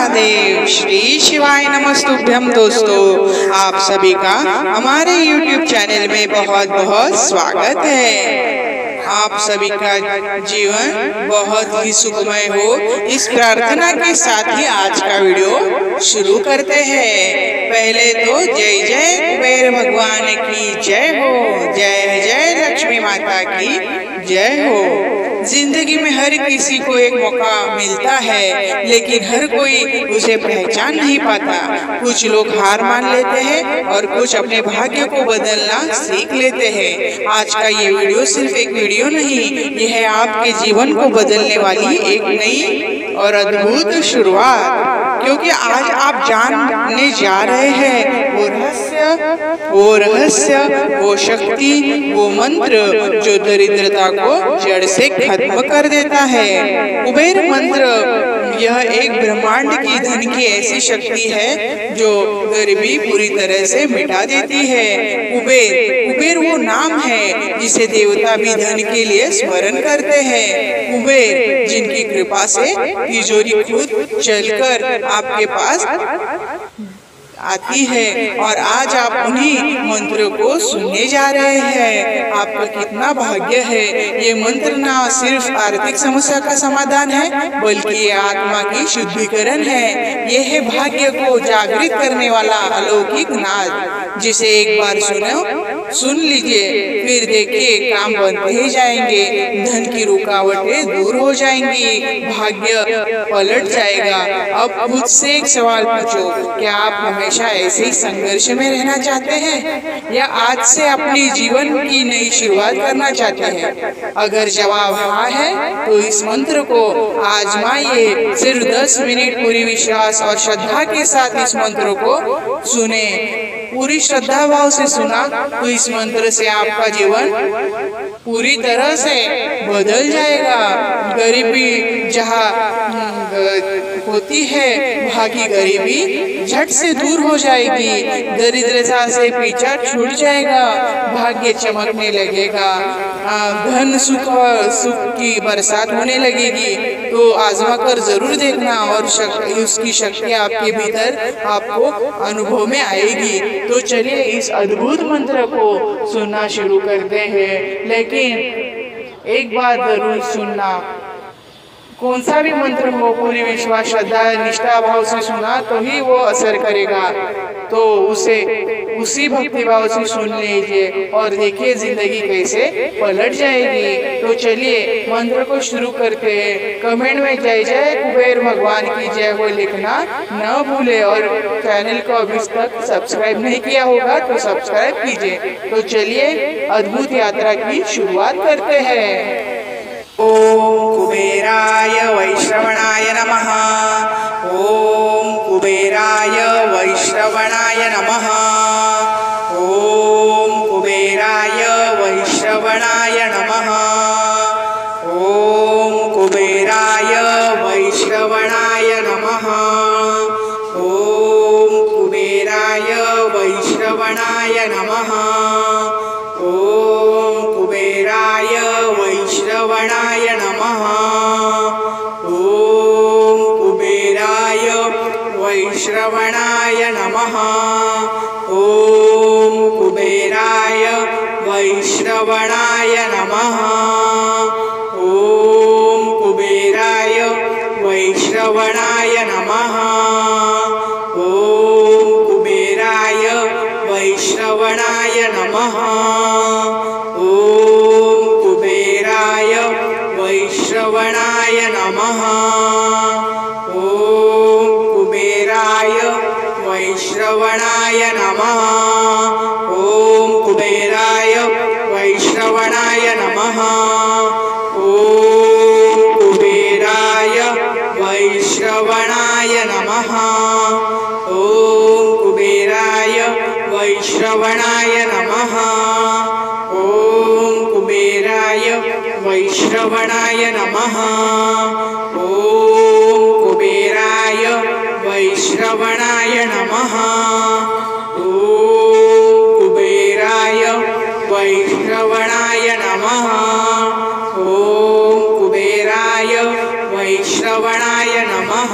महादेव। श्री शिवाय नमस्तुभ्यम। दोस्तों, आप सभी का हमारे YouTube चैनल में बहुत बहुत स्वागत है। आप सभी का जीवन बहुत ही सुखमय हो, इस प्रार्थना के साथ ही आज का वीडियो शुरू करते हैं। पहले तो जय जय कुबेर भगवान की जय हो, जय जय लक्ष्मी माता की जय हो। जिंदगी में हर किसी को एक मौका मिलता है, लेकिन हर कोई उसे पहचान नहीं पाता। कुछ लोग हार मान लेते हैं और कुछ अपने भाग्य को बदलना सीख लेते हैं। आज का ये वीडियो सिर्फ एक वीडियो नहीं, यह है आपके जीवन को बदलने वाली एक नई और अद्भुत शुरुआत। क्योंकि आज आप जानने जा रहे हैं वो रहस्य, वो शक्ति, वो मंत्र जो दरिद्रता को जड़ से खत्म कर देता है। कुबेर मंत्र यह एक ब्रह्मांड की धन की ऐसी शक्ति है जो गरीबी पूरी तरह से मिटा देती है। कुबेर वो नाम है जिसे देवता भी धन के लिए स्मरण करते हैं। कुबेर जिनकी कृपा से तिजोरी खुद चलकर आपके पास आती है, और आज आप उन्हीं मंत्रों को सुनने जा रहे हैं। आपका कितना भाग्य है। ये मंत्र न सिर्फ आर्थिक समस्या का समाधान है, बल्कि ये आत्मा की शुद्धिकरण है। ये है भाग्य को जागृत करने वाला अलौकिक नाद, जिसे एक बार सुन लीजिए, फिर देखिए काम बनते ही जाएंगे। धन की रुकावटें दूर हो जाएंगी, भाग्य पलट जाएगा। अब खुद से एक सवाल पूछो, क्या आप हमेशा ऐसे ही संघर्ष में रहना चाहते हैं, या आज से अपनी जीवन की नई शुरुआत करना चाहते हैं? अगर जवाब हाँ है तो इस मंत्र को आजमाइए। सिर्फ 10 मिनट पूरी विश्वास और श्रद्धा के साथ इस मंत्र को सुने। पूरी श्रद्धा भाव से सुना तो इस मंत्र से आपका जीवन पूरी तरह से बदल जाएगा। गरीबी जहाँ होती है, वहाँ की गरीबी झट से दूर हो जाएगी। दरिद्रता से पीछा छूट जाएगा, भाग्य चमकने लगेगा, धन सुख की बरसात होने लगेगी। तो आजमा कर जरूर देखना, और उसकी शक्ति आपके भीतर आपको अनुभव में आएगी। तो चलिए इस अद्भुत मंत्र को सुनना शुरू करते हैं। लेकिन एक बात जरूर सुनना, कौन सा भी मंत्र हो पूरी विश्वास, श्रद्धा, निष्ठा भाव से सुना तो ही वो असर करेगा। तो उसे उसी भक्ति भाव से सुन लीजिए और देखिए जिंदगी कैसे पलट जाएगी। तो चलिए मंत्र को शुरू करते हैं। कमेंट में जय जय कुबेर भगवान की जय हो लिखना न भूले, और चैनल को अभी तक सब्सक्राइब नहीं किया होगा तो सब्सक्राइब कीजिए। तो चलिए अद्भुत यात्रा की शुरुआत करते हैं। ओम कुबेराय वैश्रवणाय नमः। ओम कुबेराय वैश्रवणाय नमः। ओम कुबेराय वैश्रवणाय नमः। ओम कुबेराय वैश्रवणाय नमः। ओम कुबेराय वैश्रवणाय नमः। ओम कुबेराय वैश्रवणाय नमः। ओम कुबेराय वैश्रवणाय नमः। ओम कुबेराय वैश्रवणाय नमः। ओम कुबेराय वैश्रवणाय नमः। ओम कुबेराय वैश्रवणाय नमः। ओम कुबेराय वैश्रवणाय नमः। ओम कुबेराय वैश्रवणाय नमः। ओम कुबेराय वैश्रवणाय नमः। ओम कुबेराय वैश्रवणाय नमः। ओम कुबेराय वैश्रवणाय नमः। ओम कुबेराय वैश्रवणाय नमः। ओम कुबेराय वैश्रवणाय नमः। ओम कुबेराय वैश्रवणाय नमः। ओम कुबेराय वैश्रवणाय नमः।